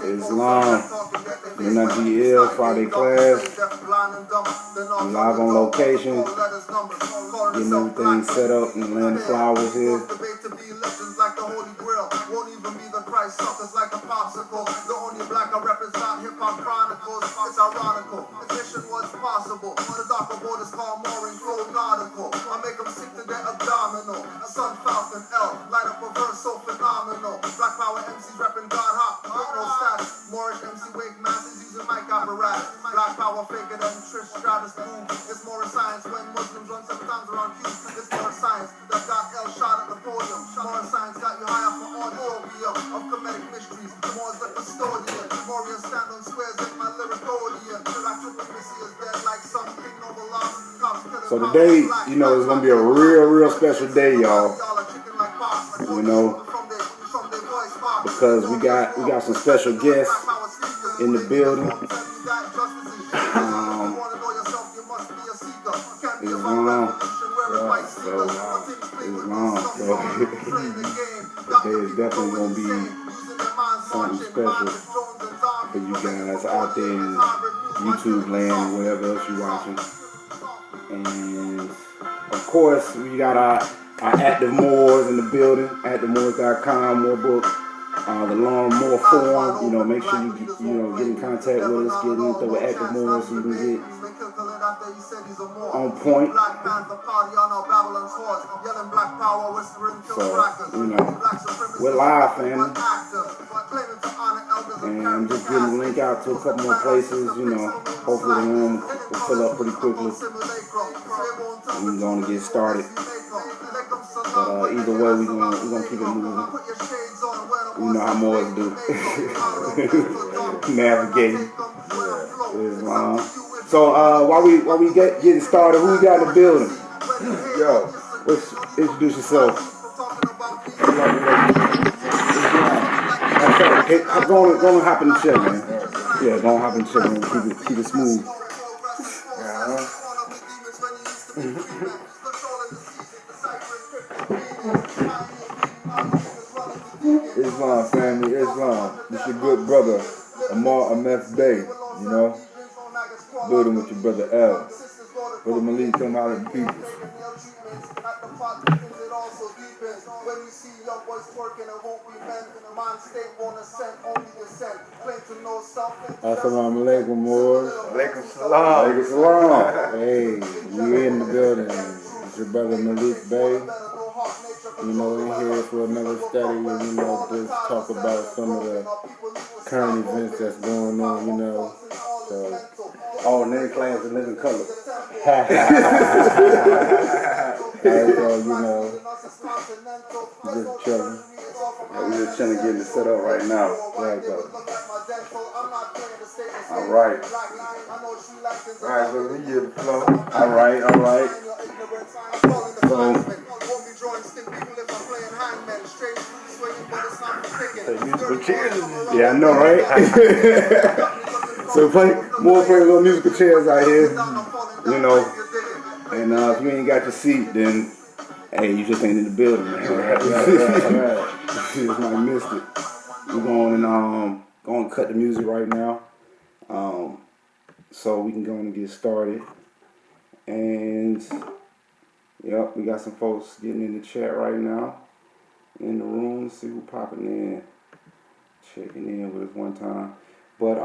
Islam, NGL, Friday class, live on location, getting everything set up and laying the flowers here. The only black I represent hip-hop chronicles. It's ironical. This mission was possible. The darker borders call mooring flow nautical. I make them sick to their abdominal. A sun falcon L. Light up a verse so phenomenal. Black power MCs repping God hop. No status. Moorish MC wake masses using mic apparatus. Black power faker than Trish Stratus boom. It's more science when Muslims run 7 times around you. It's more science that got L shot at the podium. More science got you high up for auditorium of comedic mysteries. More the custodian. Warriors stand on squares in my lyric podium. So today, you know, it's gonna be a real special day, y'all. You know, because we got some special guests in the building. It's long. So today is definitely gonna be something special for you guys out there in YouTube land, whatever else you're watching. And of course, we got our active Moors in the building, activemoors.com, more book, the Long More Forum. You know, make sure you get in contact with us, get in with Active Moors so you can get on point. So, you know, we're live, family. And I'm just getting the link out to a couple more places, you know. Hopefully the room will fill up pretty quickly. And we're going to get started. But either way, we're gonna keep it moving. You know how Moors do. Navigating. Yeah. So while we getting started, who we got in the building? Yo, introduce yourself. Go on and hop in the chair, man. Yeah, go on hop in the chair, man. Keep it smooth. Islam, family, Islam. This your good brother, Amexem Bay, you know. Building with your brother L. Brother Malik, come out of the people. Assalamu alaikum, Moors. Alaikum salam. Alaikum salam. Hey, we in the building. It's your brother Malik Bay. You know, we're here for another study and, you know, just talk about some of the current events that's going on, you know. So, Oh, and then claims to live in color. you know, just chilling. We're just trying to get it set up right now. Right, brother. All right. Alright, so we get the flow. All right. So, Musical chairs. yeah, I know, right? So play a little musical chairs out here, you know. And if you ain't got your seat, then hey, you just ain't in the building, man. Right. You just might have missed it. We're going to cut the music right now, so we can go and get started. And yep, we got some folks getting in the chat right now in the room. See who popping in, checking in with us one time. But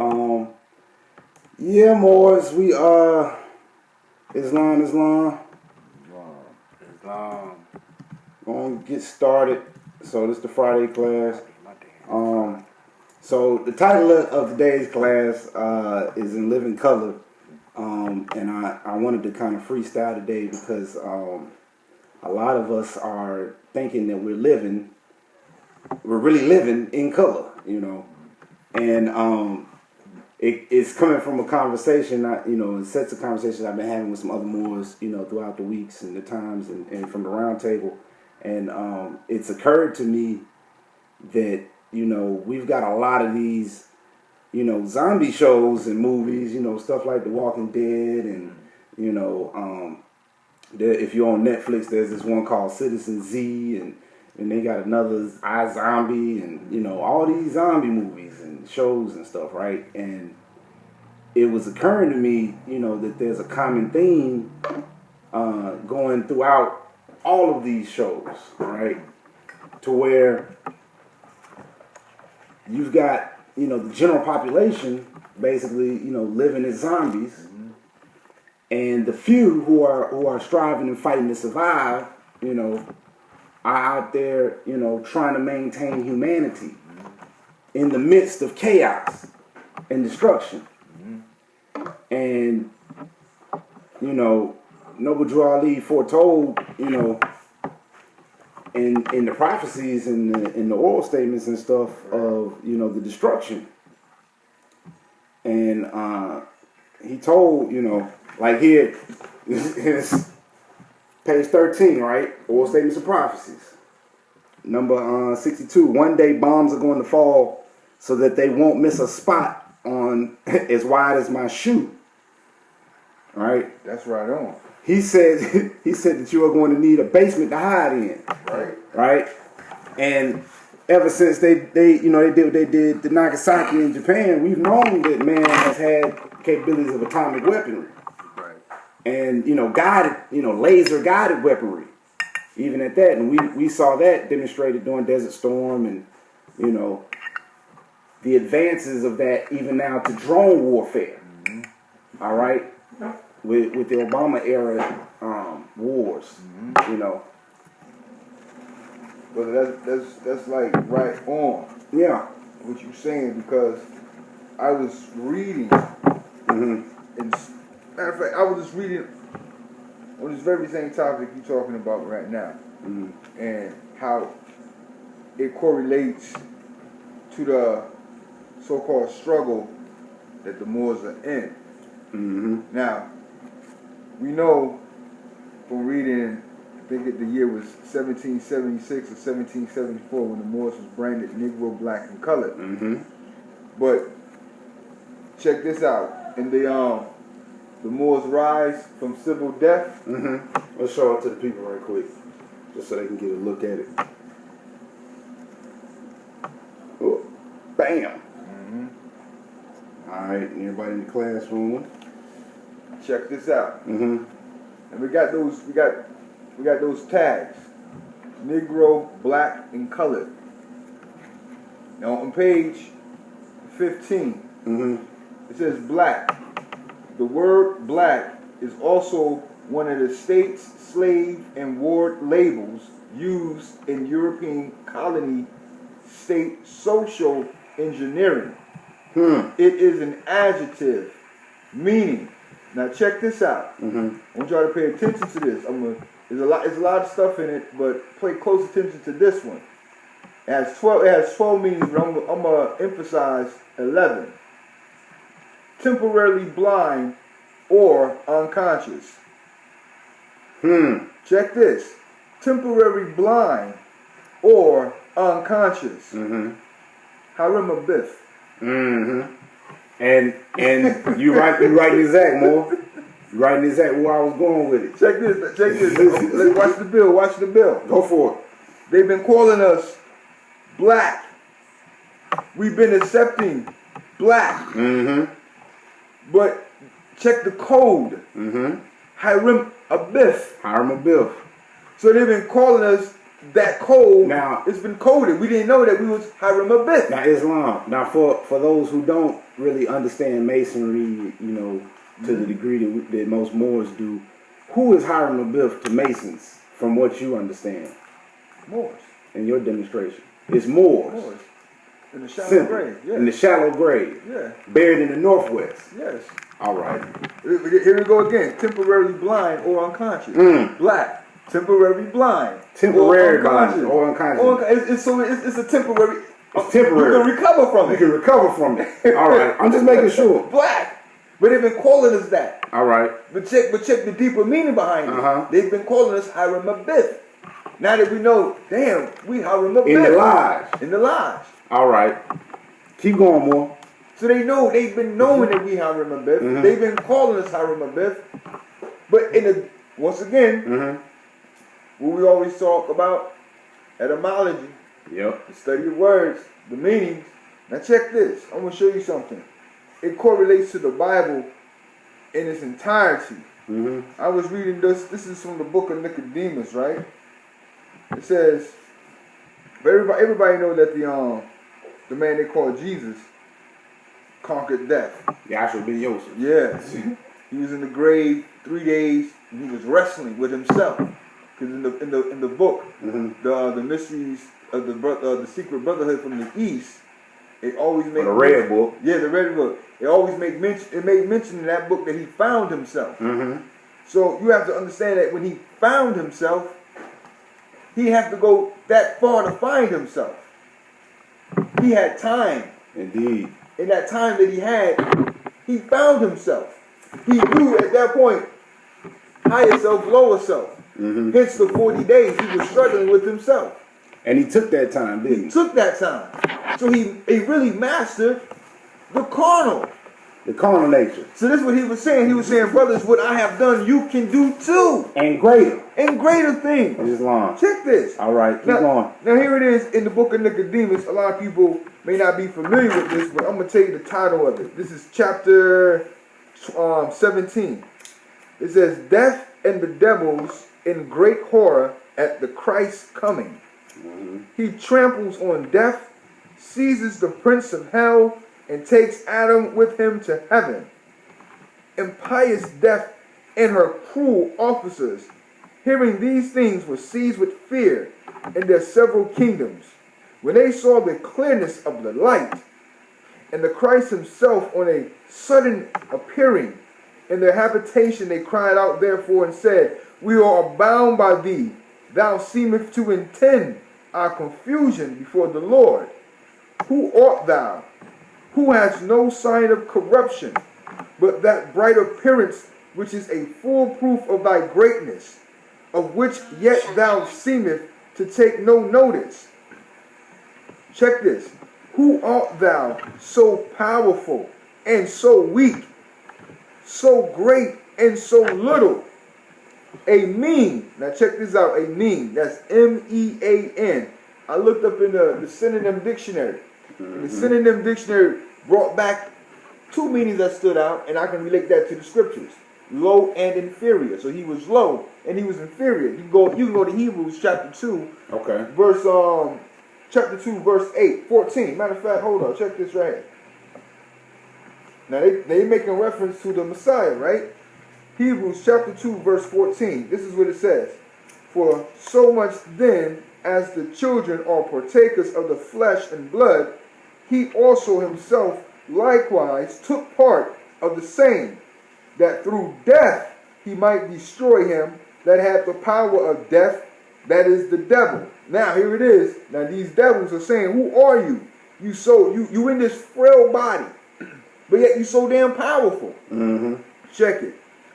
yeah, Moors, we Islam. Gonna get started. So this is the Friday class. So the title of today's class is In Living Color. And I wanted to kind of freestyle today because a lot of us are thinking that we're really living in color, you know. And it's coming from a conversation, sets of conversations I've been having with some other Moors, you know, throughout the weeks and the times and from the round table. And it's occurred to me that, you know, we've got a lot of these, you know, zombie shows and movies, you know, stuff like The Walking Dead and, you know, if you're on Netflix, there's this one called Citizen Z and and they got another I Zombie, and you know all these zombie movies and shows and stuff, right? And it was occurring to me, you know, that there's a common theme going throughout all of these shows, right? To where you've got, you know, the general population basically, you know, living as zombies, and the few who are striving and fighting to survive, you know, are out there, you know, trying to maintain humanity in the midst of chaos and destruction. And, you know, Noble Drew Ali foretold, you know, in the prophecies and in the oral statements and stuff of, you know, the destruction. And he told, you know, like here, it's page 13, right? Oral statements and prophecies. Number 62. One day bombs are going to fall so that they won't miss a spot on as wide as my shoe. Right? That's right on. He said that you are going to need a basement to hide in. Right. Right? And ever since they did what they did to Nagasaki in Japan, we've known that man has had capabilities of atomic weaponry. Right. And, you know, guided, you know, laser guided weaponry. Even at that. And we saw that demonstrated during Desert Storm, and, you know, the advances of that even now to drone warfare. All right? With the Obama era wars, you know. But that's like right on. Yeah. What you're saying, because I was reading, and matter of fact, I was just reading on this very same topic you're talking about right now, and how it correlates to the so-called struggle that the Moors are in. Now, we know from reading, I think the year was 1776 or 1774 when the Moors was branded Negro, Black, and Colored. But check this out. In the Moors' rise from civil death. Let's show it to the people right quick, just so they can get a look at it. Oh, bam. All right, everybody in the classroom. Check this out. And we got those tags: Negro, Black, and Colored. Now on page 15, it says Black. The word Black is also one of the state's slave and ward labels used in European colony state social engineering. It is an adjective meaning. Now check this out. I want y'all to pay attention to this. There's a lot of stuff in it, but pay close attention to this one. It has 12 meanings, but I'm gonna emphasize 11. Temporarily blind or unconscious. Check this. Temporary blind or unconscious. Harem Biff. And you writing exact, more. You writing exact where I was going with it. Check this. Let's watch the bill. Watch the bill. Go for it. They've been calling us black. We've been accepting black. But check the code. Harem Abiff. Harem Abiff. So they've been calling us that code. Now it's been coded. We didn't know that we was Harem Abiff. Now Islam. Now for those who don't really understand Masonry, you know, to the degree that most Moors do, who is Harem Abiff to Masons from what you understand? Moors. In your demonstration. It's Moors. Moors. In the shallow grave. Yeah. In the shallow grave. Yeah. Buried in the northwest. Yes. All right. Here we go again. Temporarily blind or unconscious. Black. Temporary blind. Temporary blind or unconscious. It's a temporary. It's temporary. You can recover from it. You can recover from it. All right. I'm just making sure. Black. But they've been calling us that. All right. But check the deeper meaning behind it. They've been calling us Harem Abiff. Now that we know, damn, we Harem Abiff. In the lodge. In the lodge. All right. Keep going, more. So they've been knowing that we Harem Abiff. They've been calling us Harem Abiff. But once again, what we always talk about, Etymology. Yep. The study of words, the meanings. Now check this. I'm going to show you something. It correlates to the Bible in its entirety. I was reading this. This is from the book of Nicodemus, right? It says, everybody know that the man they call Jesus conquered death. Yahshua ben Yosef. Yes. He was in the grave 3 days, and he was wrestling with himself. Because in the book, the mysteries of the secret brotherhood from the East, it always makes the red book. Yeah, the red book. It always made mention in that book that he found himself. So you have to understand that when he found himself, he had to go that far to find himself. He had time. Indeed. In that time that he had, he found himself. He knew at that point, higher self, lower self. Hence the 40 days he was struggling with himself. And he took that time, didn't he? He took that time. So he really mastered the carnal. The carnal nature. So this is what he was saying. He was saying, brothers, what I have done, you can do too. And greater. And greater things. Islam. Check this. All right, keep going. Now here it is in the book of Nicodemus. A lot of people may not be familiar with this, but I'm going to tell you the title of it. This is chapter 17. It says, Death and the devils in great horror at the Christ's coming. He tramples on death, seizes the prince of hell, and takes Adam with him to heaven. Impious death and her cruel officers, hearing these things, were seized with fear in their several kingdoms. When they saw the clearness of the light, and the Christ himself on a sudden appearing in their habitation, they cried out therefore and said, We are bound by thee. Thou seemest to intend our confusion before the Lord. Who art thou, who has no sign of corruption, but that bright appearance which is a full proof of thy greatness, of which yet thou seemest to take no notice? Check this. Who art thou, so powerful and so weak, so great and so little? A mean. Now check this out. A mean. That's M-E-A-N. I looked up in the synonym dictionary. And the synonym dictionary brought back two meanings that stood out, and I can relate that to the scriptures. Low and inferior. So he was low and he was inferior. You can go to Hebrews chapter 2. Okay. Chapter 2, verse 14. Matter of fact, hold on, check this right here. Now they making reference to the Messiah, right? Hebrews chapter 2, verse 14. This is what it says. For so much then as the children are partakers of the flesh and blood, he also himself likewise took part of the same, that through death he might destroy him that had the power of death, that is the devil. Now here it is. Now these devils are saying, who are you? You in this frail body, but yet you so damn powerful. Check it.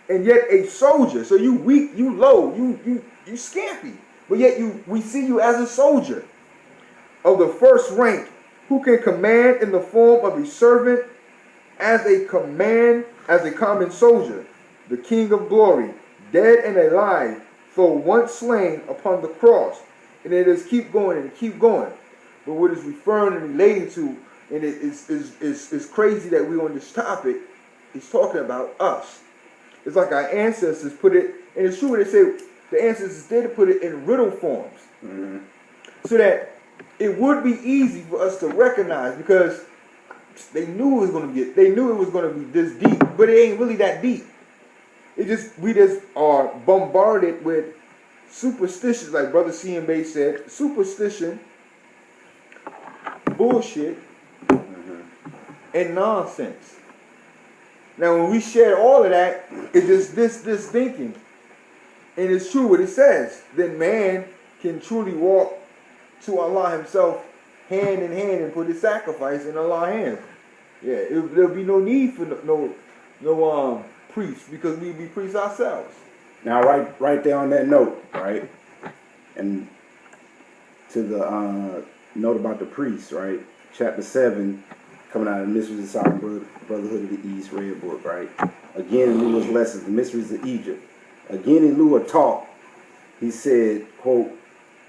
And yet a soldier. So you weak, you low, you scampy, but yet we see you as a soldier of the first rank, who can command in the form of a servant, as a common soldier, the King of glory, dead and alive, though once slain upon the cross. And it is keep going and keep going. But what it's referring and relating to, and it is crazy that we're on this topic, is talking about us. It's like our ancestors put it, and it's true what they say, the ancestors did put it in riddle forms. So that it would be easy for us to recognize, because they knew it was going to be this deep, but it ain't really that deep. We just are bombarded with superstitions, like Brother C and Bay said, superstition, bullshit, and nonsense. Now, when we share all of that, it's just this thinking, and it's true what it says. Then man can truly walk to Allah himself hand in hand and put his sacrifice in Allah's hands. Yeah, there'll be no need for no priests, because we be priests ourselves. Now, right there on that note, right, and to the note about the priests, right, chapter 7, coming out of the Mysteries of Sovereign Brotherhood of the East, Red Book, right. Again, in Lua's lessons, the Mysteries of Egypt. Again, in Lua taught, he said, quote,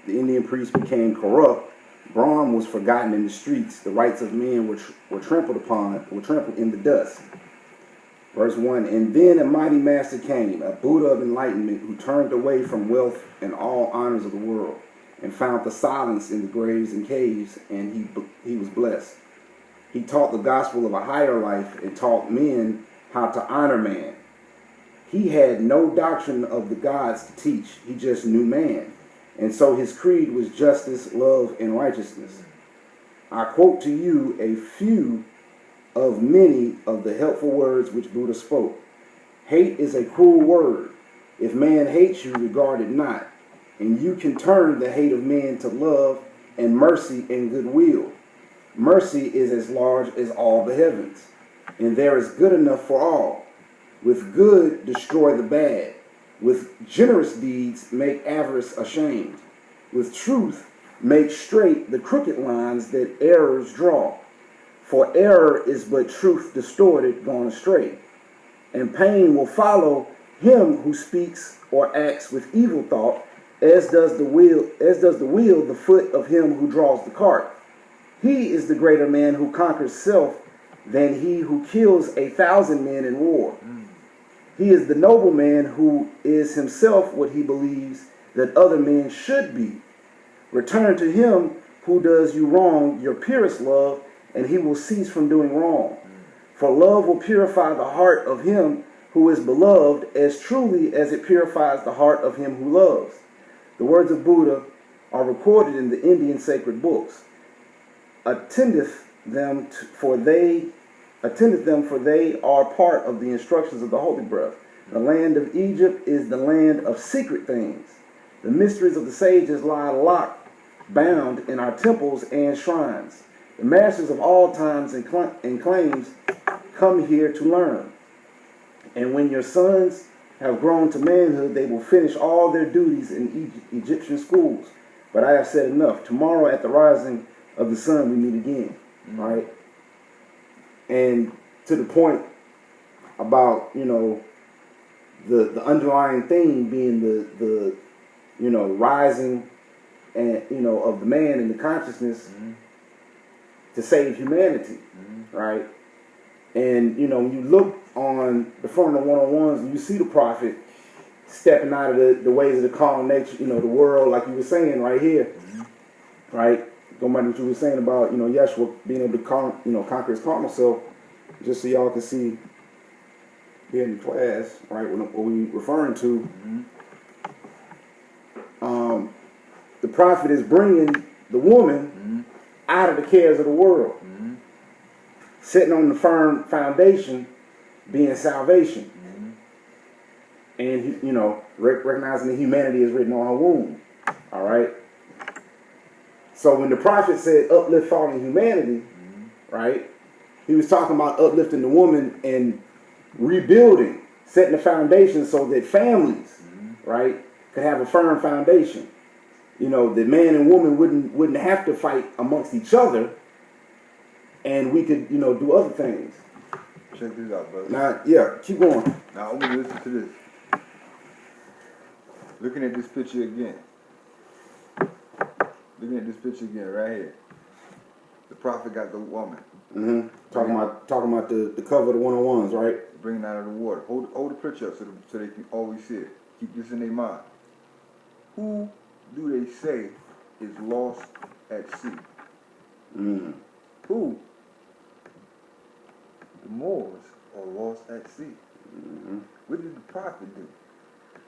the Indian priests became corrupt, Brahm was forgotten in the streets. The rights of men were trampled in the dust. Verse 1, and then a mighty master came, a Buddha of enlightenment, who turned away from wealth and all honors of the world, and found the silence in the graves and caves, and he was blessed. He taught the gospel of a higher life and taught men how to honor man. He had no doctrine of the gods to teach. He just knew man. And so his creed was justice, love, and righteousness. I quote to you a few of many of the helpful words which Buddha spoke. Hate is a cruel word. If man hates you, regard it not. And you can turn the hate of man to love and mercy and goodwill. Mercy is as large as all the heavens, and there is good enough for all. With good, destroy the bad. With generous deeds, make avarice ashamed. With truth, make straight the crooked lines that errors draw. For error is but truth distorted, gone astray. And pain will follow him who speaks or acts with evil thought, as does the wheel the foot of him who draws the cart. He is the greater man who conquers self than he who kills 1,000 men in war. He is the noble man who is himself what he believes that other men should be. Return to him who does you wrong your purest love, and he will cease from doing wrong. For love will purify the heart of him who is beloved as truly as it purifies the heart of him who loves. The words of Buddha are recorded in the Indian sacred books. Attendeth them, for they are part of the instructions of the Holy Breath. The land of Egypt is the land of secret things. The mysteries of the sages lie locked, bound in our temples and shrines. The masters of all times and claims come here to learn. And when your sons have grown to manhood, they will finish all their duties in Egyptian schools. But I have said enough. Tomorrow at the rising of the sun we meet again. Right? And to the point about, the underlying theme being the rising and of the man and the consciousness to save humanity, right? And when you look on the front of the one-on-ones and you see the prophet stepping out of the ways of the carnal nature, the world, like you were saying right here, right? Going back to what you were saying about Yeshua being able to conquer his carnal self, just so y'all can see here in the class, right? What we referring to. The prophet is bringing the woman out of the cares of the world, sitting on the firm foundation, being salvation, and recognizing that humanity is written on her womb. All right. So when the prophet said uplift fallen humanity, right, he was talking about uplifting the woman and rebuilding, setting the foundation so that families, right, could have a firm foundation. The man and woman wouldn't have to fight amongst each other, and we could, do other things. Check this out, brother. Now, yeah, keep going. Now, I'm gonna listen to this. Looking at this picture again. Looking at this picture again, right here. The prophet got the woman. Talking about the cover of the one-on-ones, right? Bringing out of the water. Hold the picture up so they can always see it. Keep this in their mind. Who do they say is lost at sea? Who? The Moors are lost at sea. What did the prophet do?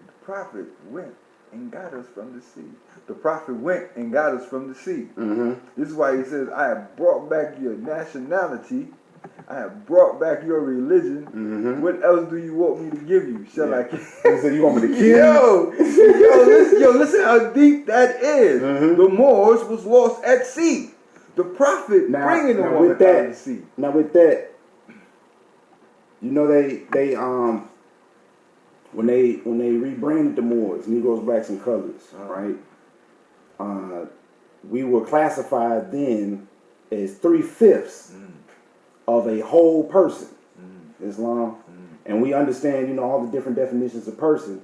The prophet went and got us from the sea. The prophet went and got us from the sea. This is why he says, I have brought back your nationality. I have brought back your religion. What else do you want me to give you? Shall I kill? He said, you want me to kill you? Listen how deep that is. The Moors was lost at sea. The prophet bringing the woman out of the sea. Now with that, they when they rebranded the Moors, Negroes, Blacks, and Colors, right? We were classified then as 3/5 of a whole person, Islam, and we understand, all the different definitions of person,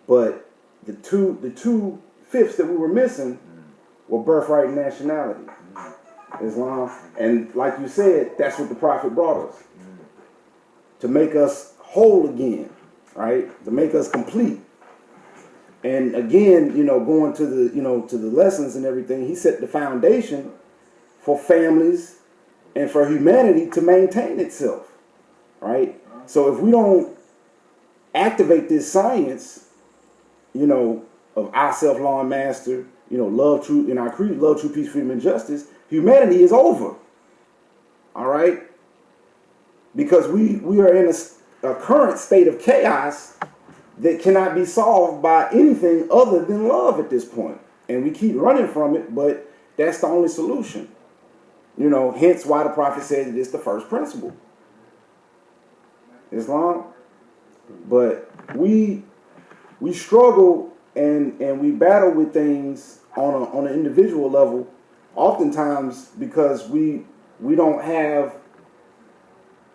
but the two fifths that we were missing were birthright and nationality. Islam. And like you said, that's what the Prophet brought us. To make us whole again, right? To make us complete. And again, going to the lessons and everything, he set the foundation for families and for humanity to maintain itself, right? So if we don't activate this science, of our self-law and master, love, truth, in our creed, love, truth, peace, freedom, and justice, humanity is over, all right? Because we are in a current state of chaos that cannot be solved by anything other than love at this point. And we keep running from it, but that's the only solution. Hence why the Prophet said it is the first principle. Islam. But we struggle and we battle with things on an individual level, oftentimes because we don't have,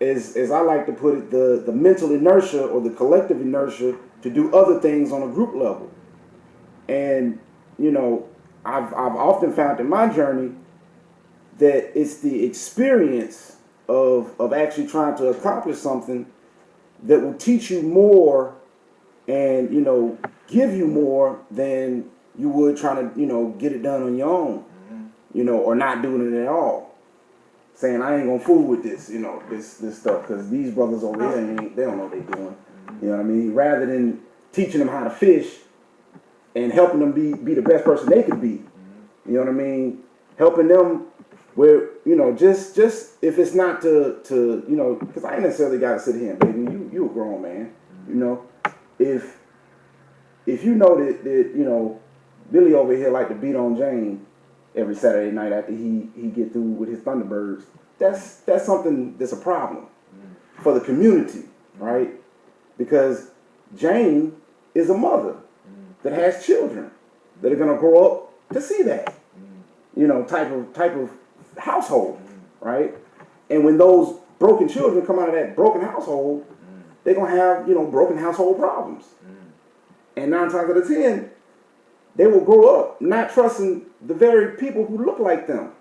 as I like to put it, the mental inertia or the collective inertia to do other things on a group level. And I've often found in my journey that it's the experience of actually trying to accomplish something that will teach you more and give you more than you would trying to get it done on your own, or not doing it at all. Saying I ain't gonna fool with this, this stuff, because these brothers over here they don't know what they're doing. You know what I mean? Rather than teaching them how to fish and helping them be the best person they could be. You know what I mean? Helping them where just if it's not to because I ain't necessarily got to sit here and baby, you a grown man. If you know that Billy over here like to beat on Jane every Saturday night after he get through with his Thunderbirds, that's something that's a problem for the community, right? Because Jane is a mother that has children that are gonna grow up to see that, type of household, right? And when those broken children come out of that broken household, they're gonna have broken household problems. And 9 times out of 10, they will grow up not trusting the very people who look like them.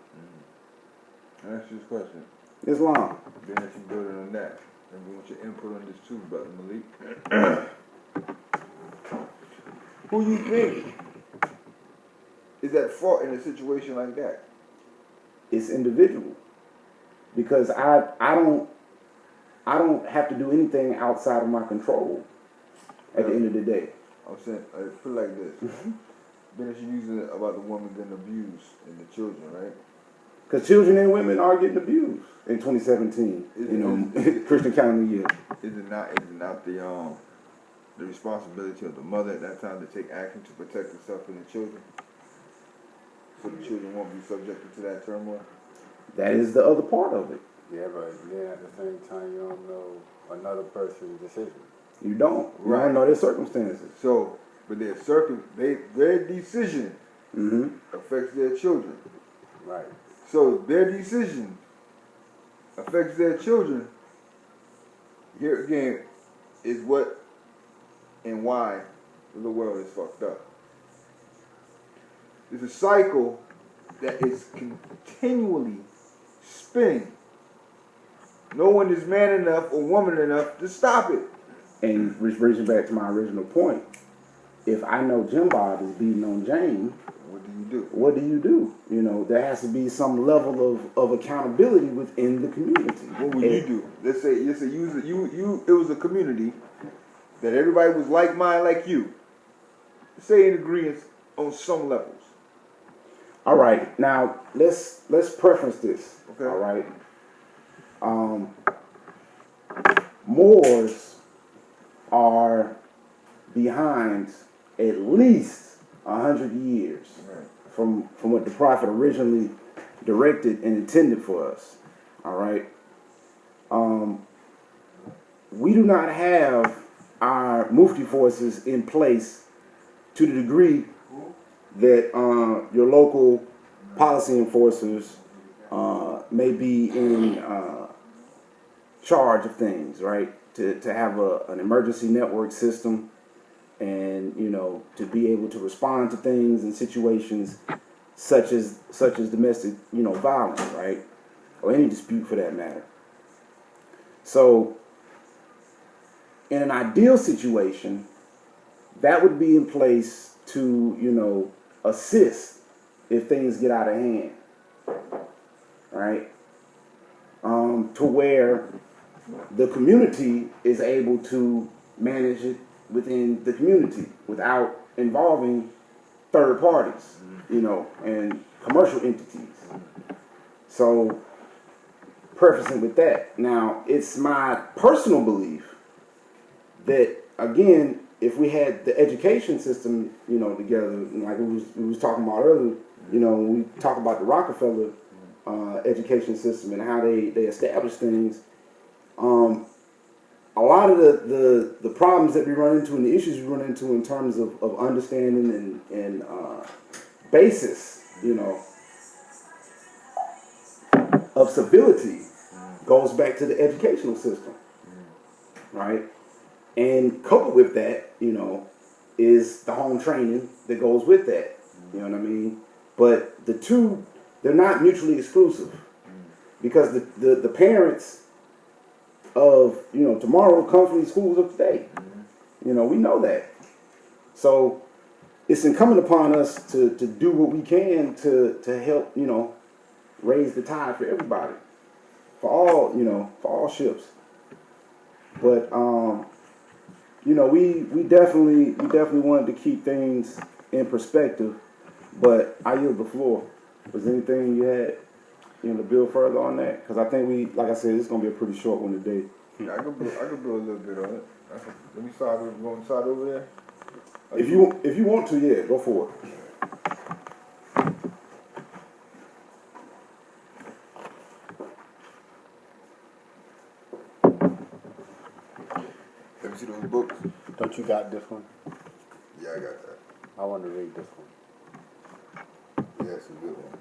I'll ask you this question. Islam. Being that you're building on that, and we want your input on this too, Brother Malik. Who you think is at fault in a situation like that? It's individual. Because I don't have to do anything outside of my control at the end of the day. I'm saying, put it like this. Being that you're using it about the woman getting abused and the children, right? Because children and women are getting abused in 2017, Christian calendar year. Is it not the responsibility of the mother at that time to take action to protect herself and the children, so the children won't be subjected to that turmoil? That is the other part of it. Yeah, but then at the same time, you don't know another person's decision. You don't. You Right. don't know their circumstances. So, but their decision affects their children. Right. So their decision affects their children. Here again is what and why the world is fucked up. It's a cycle that is continually spinning. No one is man enough or woman enough to stop it. And which brings me back to my original point. If I know Jim Bob is beating on Jane, What do you do? what do you do? There has to be some level of accountability within the community. What would you do? Let's say it was a community that everybody was like minded like you. Say in agreement on some levels. All right, now let's preference this. Okay. All right. Moors are behind at least 100 years from what the Prophet originally directed and intended for us. All right. We do not have our Mufti forces in place to the degree that your local policy enforcers may be in charge of things, right? To have an emergency network system and to be able to respond to things and situations such as domestic violence, right, or any dispute for that matter. So in an ideal situation, that would be in place to assist if things get out of hand, right? To where the community is able to manage it within the community without involving third parties, and commercial entities. So, prefacing with that, now it's my personal belief that, again, if we had the education system, together, like we was talking about earlier, when we talk about the Rockefeller education system and how they establish things, a lot of the problems that we run into and the issues we run into in terms of understanding and basis, of civility goes back to the educational system, right? And coupled with that, is the home training that goes with that. You know what I mean? But the two, they're not mutually exclusive, because the parents of tomorrow come from the schools of today. We know that. So it's incumbent upon us to do what we can to help raise the tide for everybody, for all ships. But we definitely wanted to keep things in perspective. But I yield the floor. Was there anything you had to build further on that? Because I think like I said, it's gonna be a pretty short one today. Yeah, I could build a little bit on it. Let me start over there. If you want to, yeah, go for it. Let me see those books. Don't you got this one? Yeah, I got that. I want to read this one. Yeah, it's a good one.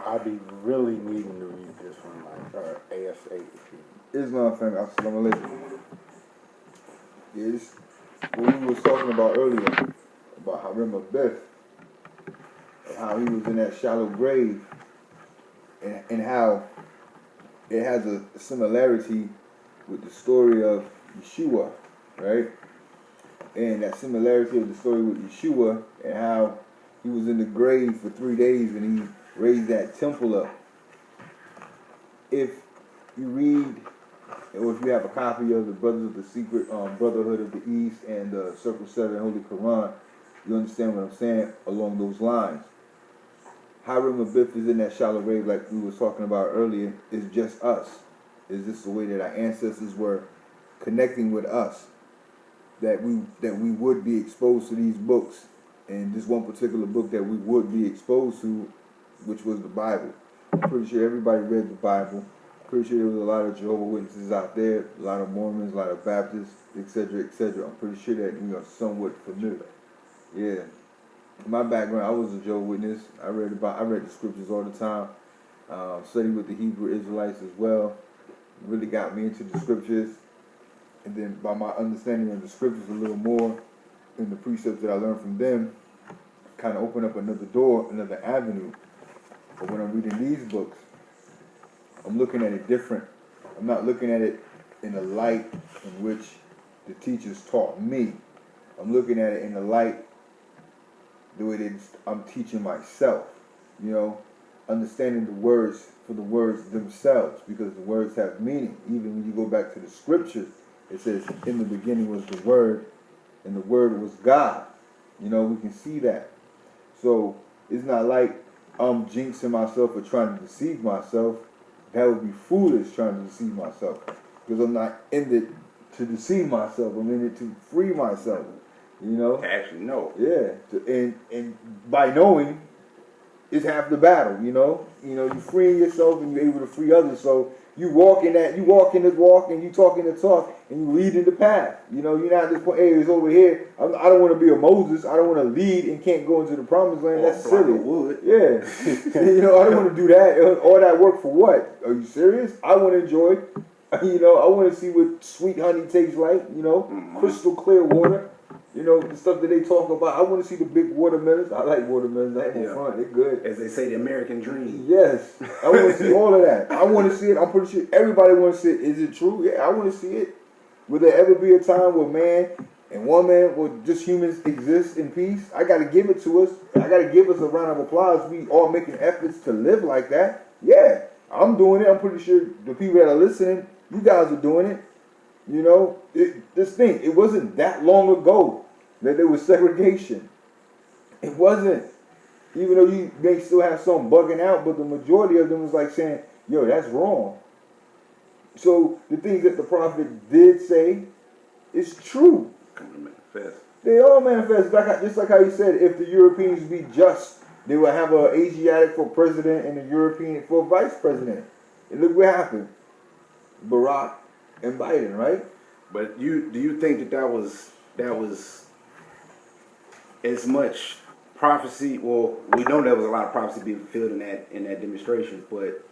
I'd be really needing to read this one, like ASAP. Islam family, assalamu alaikum. Is what we was talking about earlier, about Harim Abeth, and how he was in that shallow grave, and how it has a similarity with the story of Yeshua, right? And that similarity of the story with Yeshua, and how he was in the grave for 3 days and he raised that temple up. If you read, or if you have a copy of the Brothers of the Secret Brotherhood of the East and the Circle 7 Holy Quran, you understand what I'm saying along those lines. Hiram Abith is in that shallow grave like we was talking about earlier. It's just us. It's just the way that our ancestors were connecting with us, that we would be exposed to these books. And this one particular book that we would be exposed to, which was the Bible. I'm pretty sure everybody read the Bible. Pretty sure there was a lot of Jehovah's Witnesses out there, a lot of Mormons, a lot of Baptists, etc., etc. I'm pretty sure that we are somewhat familiar. Yeah. In my background, I was a Jehovah's Witness. I read the scriptures all the time. Studied with the Hebrew Israelites as well. It really got me into the scriptures. And then by my understanding of the scriptures a little more, and the precepts that I learned from them, kind of open up another door, another avenue. But when I'm reading these books, I'm looking at it different. I'm not looking at it in the light in which the teachers taught me. I'm looking at it in the light the way that I'm teaching myself. Understanding the words for the words themselves, because the words have meaning. Even when you go back to the scriptures, it says, in the beginning was the Word, and the Word was God. We can see that. So it's not like I'm jinxing myself or trying to deceive myself. That would be foolish, trying to deceive myself. Because I'm not in it to deceive myself. I'm in it to free myself. Actually, no. Yeah. And by knowing, it's half the battle, you freeing yourself and you're able to free others. So you walk in this walk and you talking the talk and you lead in the path. You're not just point, hey, it's over here. I don't want to be a Moses. I don't want to lead and can't go into the promised land. That's silly. Wood. Yeah. I don't want to do that. All that work for what? Are you serious? I want to enjoy You know, I want to see what sweet honey tastes like. You know, crystal clear water. You know, the stuff that they talk about. I want to see the big watermelons. I like watermelons. I ain't in front. They're good. As they say, the American dream. Yes. I want to see all of that. I want to see it. I'm pretty sure everybody wants to see it. Is it true? Yeah, I want to see it. Will there ever be a time where man and woman, will just humans exist in peace? I got to give it to us. I got to give us a round of applause. We all making efforts to live like that. Yeah, I'm doing it. I'm pretty sure the people that are listening, you guys are doing it. You know, it wasn't that long ago that there was segregation. It wasn't. Even though you may still have some bugging out, but the majority of them was like saying, yo, that's wrong. So the things that the prophet did say is true. Come to manifest. They all manifest. Just like how he said, if the Europeans be just, they will have an Asiatic for president and a European for vice president. And look what happened. Barack and Biden, right? But do you think that was as much prophecy? Well, we know there was a lot of prophecy being fulfilled in that demonstration, but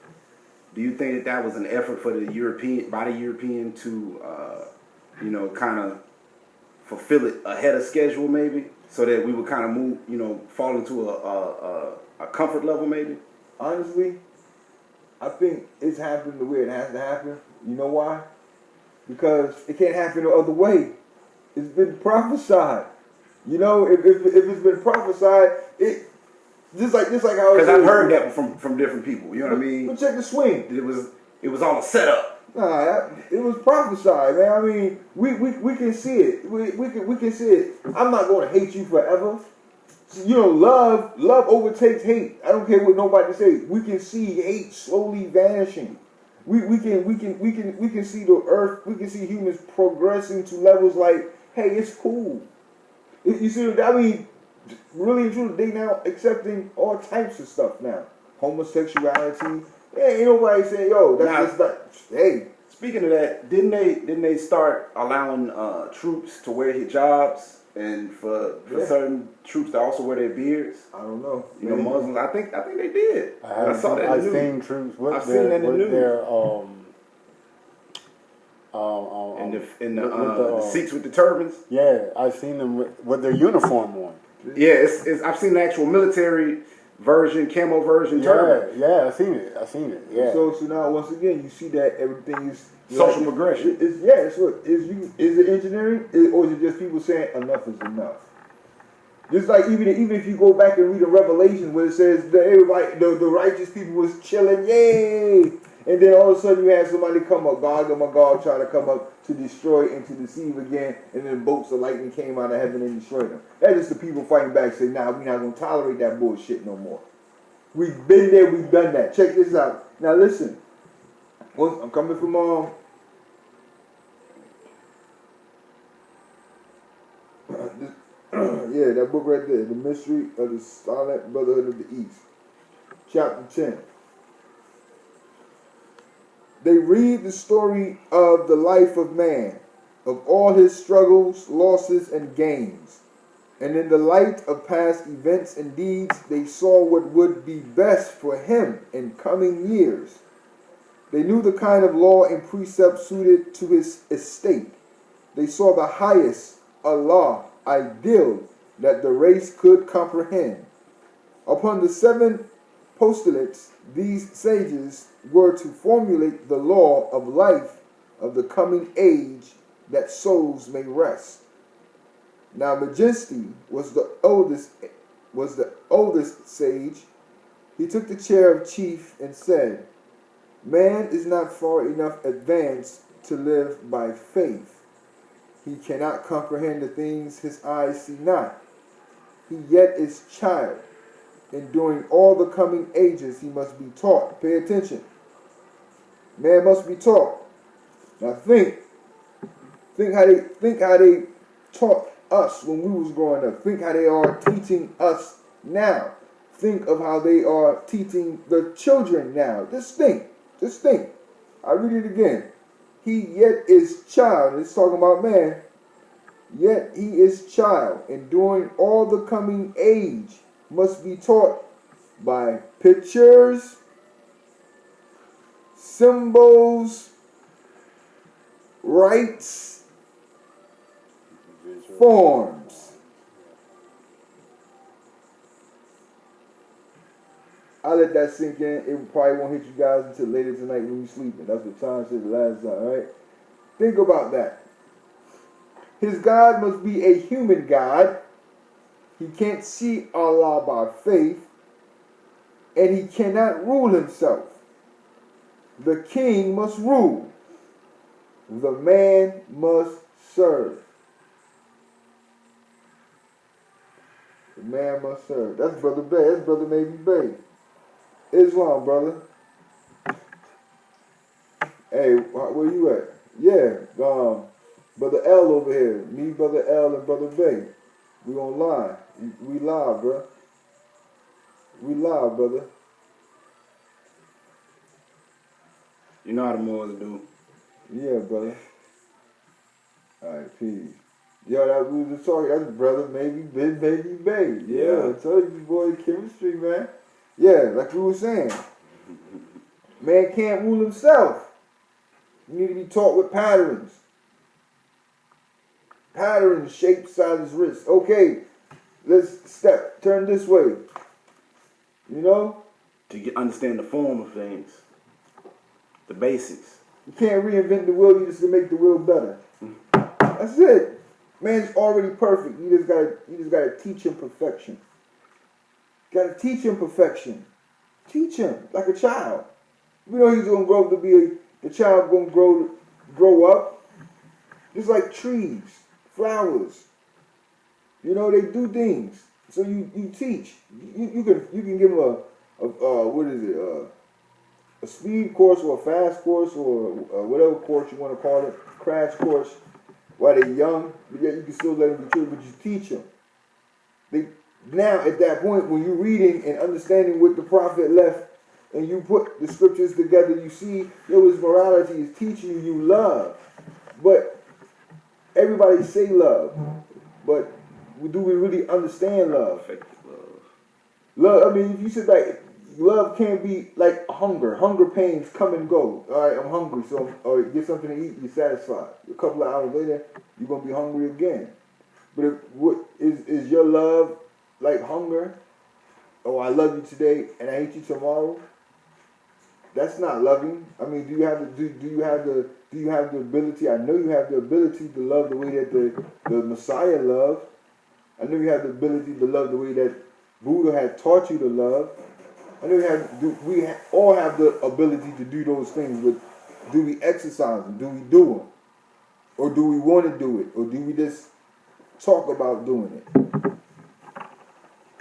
do you think that was an effort for the European to kind of fulfill it ahead of schedule, maybe, so that we would kind of move, fall into a comfort level, maybe? Honestly, I think it's happened the way it has to happen. You know why? Because it can't happen no other way. It's been prophesied. You know, if it's been prophesied, it just like how. Because I've heard that from different people. You know what I mean? But check the swing. It was all a setup. Nah, it was prophesied, man. I mean, we can see it. We can see it. I'm not going to hate you forever. You know, love overtakes hate. I don't care what nobody says. We can see hate slowly vanishing. We can see the earth. We can see humans progressing to levels like, hey, it's cool. You see, I mean, really and truly, they now accepting all types of stuff now. Homosexuality. Yeah, ain't nobody saying, yo, that's not. Hey. Speaking of that, didn't they start allowing troops to wear hijabs and for certain troops to also wear their beards? I don't know. You know, Muslims. I think they did. I saw that. I've seen troops with I've seen that in the news. The Sikhs with the turbans. Yeah, I've seen them with their uniform on. Yeah, I've seen the actual military version, camo version turban. Yeah, I've seen it. Yeah. So now once again, you see that everything is social progression. Is it engineering, or is it just people saying enough is enough? Just like even if you go back and read the Revelation where it says that everybody, the righteous people was chilling, yay, and then all of a sudden you had somebody come up, Gog and Magog, try to come up to destroy and to deceive again, and then bolts of lightning came out of heaven and destroyed them. That's just the people fighting back, saying, nah, we're not going to tolerate that bullshit no more. We've been there, we've done that. Check this out. Now listen, I'm coming from yeah, that book right there, The Mystery of the Silent Brotherhood of the East, chapter 10. They read the story of the life of man, of all his struggles, losses, and gains. And in the light of past events and deeds, they saw what would be best for him in coming years. They knew the kind of law and precept suited to his estate. They saw the highest Allah ideal that the race could comprehend. Upon the 7 postulates, these sages were to formulate the law of life of the coming age that souls may rest. Now Majesty was the oldest sage. He took the chair of chief and said, man is not far enough advanced to live by faith. He cannot comprehend the things his eyes see not. He yet is child, and during all the coming ages he must be taught. Pay attention. Man must be taught. Now think how they taught us when we was growing up. Think how they are teaching us now. Think of how they are teaching the children now. Just think. I read it again. He yet is child. It's talking about man. Yet he is child, and during all the coming age must be taught by pictures, symbols, rites, forms. I let that sink in. It probably won't hit you guys until later tonight when you're sleeping. That's what Tom said the last time, right? Think about that. His God must be a human God. He can't see Allah by faith, and he cannot rule himself. The king must rule. The man must serve. The man must serve. That's Brother Bay. That's Brother Maybe Bay. Islam, brother. Hey, where you at? Yeah, Brother L over here. Me, Brother L, and Brother Bay. We online. We live, bro. We live, brother. You know how the Moors do. Yeah, brother. Alright, peace. Yo, that we was talking. That's Brother Maybe Bay. Yeah, I told you, boy, chemistry, man. Yeah, like we were saying. Man can't rule himself. You need to be taught with patterns. Patterns, shape, size, wrist. Okay, let's step, turn this way. You know? To understand the form of things. The basics. You can't reinvent the wheel, you just can make the wheel better. That's it. Man's already perfect. You just gotta teach him perfection. Gotta teach him perfection. Teach him like a child. You know he's gonna grow up to be the child gonna grow up. Just like trees, flowers. You know, they do things. So you teach. You can give them a speed course or a fast course or whatever course you want to call it, crash course, while they're young, but yet you can still let them be children, but you teach them. Now, at that point, when you're reading and understanding what the prophet left, and you put the scriptures together, you see, his morality is teaching you love. But everybody say love, but do we really understand love? Effective love. Love, I mean, if you sit back, love can't be like hunger. Hunger pains come and go. All right, I'm hungry, so get something to eat, you're satisfied. A couple of hours later, you're going to be hungry again. But is your love like hunger? Oh, I love you today and I hate you tomorrow? That's not loving. I mean, do you have the ability? I know you have the ability to love the way that the Messiah loved. I know you have the ability to love the way that Buddha had taught you to love. I know we all have the ability to do those things, but do we exercise them? Do we do them? Or do we want to do it? Or do we just talk about doing it?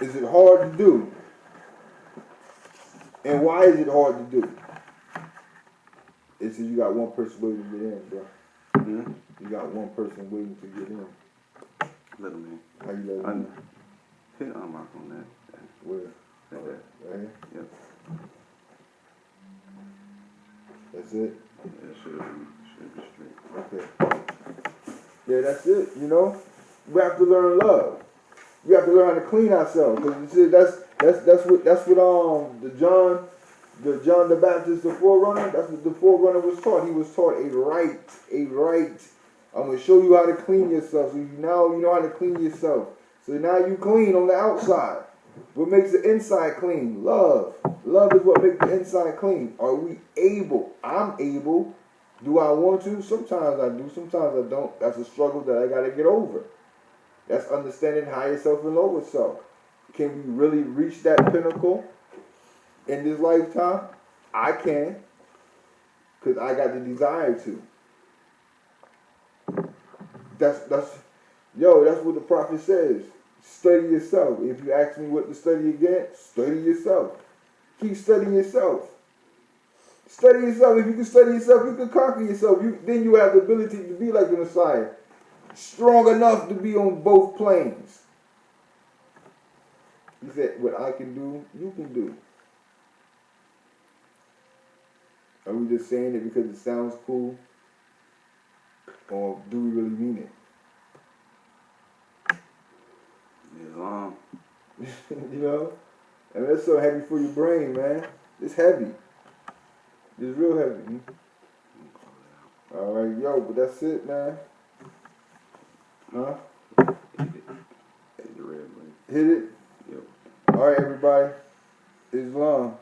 Is it hard to do? And why is it hard to do? It's because you got one person waiting to get in, bro. Mm-hmm. You got one person waiting to get in. Let them in. How you let them in? Hit unlock on that. Where? Like that. Right here? Yep. That's it? Yeah, it should be straight. Okay. Yeah, that's it, you know? We have to learn love. We have to learn how to clean ourselves. Because that's what the John the Baptist, the forerunner, that's what the forerunner was taught. He was taught a right. I'm going to show you how to clean yourself. So you know how to clean yourself. So now you clean on the outside. What makes the inside clean? Love. Love is what makes the inside clean. Are we able? I'm able. Do I want to? Sometimes I do. Sometimes I don't. That's a struggle that I got to get over. That's understanding higher self and lower self. Can we really reach that pinnacle in this lifetime? I can. Because I got the desire to. That's what the prophet says. Study yourself. If you ask me what to study again, study yourself. Keep studying yourself. Study yourself. If you can study yourself, you can conquer yourself. Then you have the ability to be like the Messiah. Strong enough to be on both planes. He said, what I can do, you can do. Are we just saying it because it sounds cool? Or do we really mean it? Islam. You know? And that's so heavy for your brain, man. It's heavy. It's real heavy. All right, yo, but that's it, man. Huh? Hit the red button. Hit it? Yep. All right, everybody. Islam.